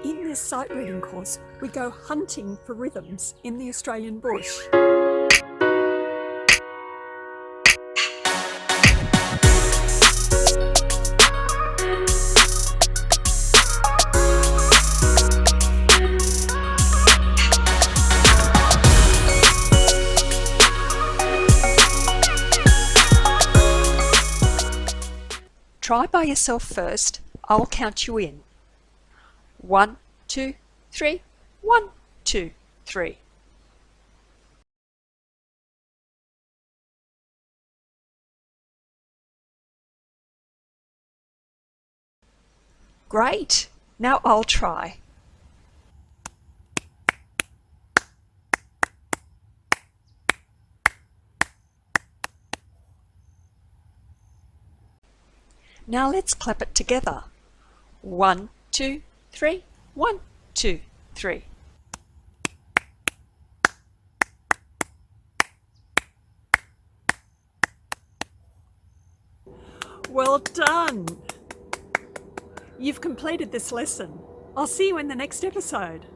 In this sight reading course, we go hunting for rhythms in the Australian bush. Try by yourself first. I'll count you in. 1, 2, 3. 1, 2, 3. Great! Now I'll try. Now let's clap it together. 1, 2, 3. 1, 2, 3. Well done! You've completed this lesson. I'll see you in the next episode.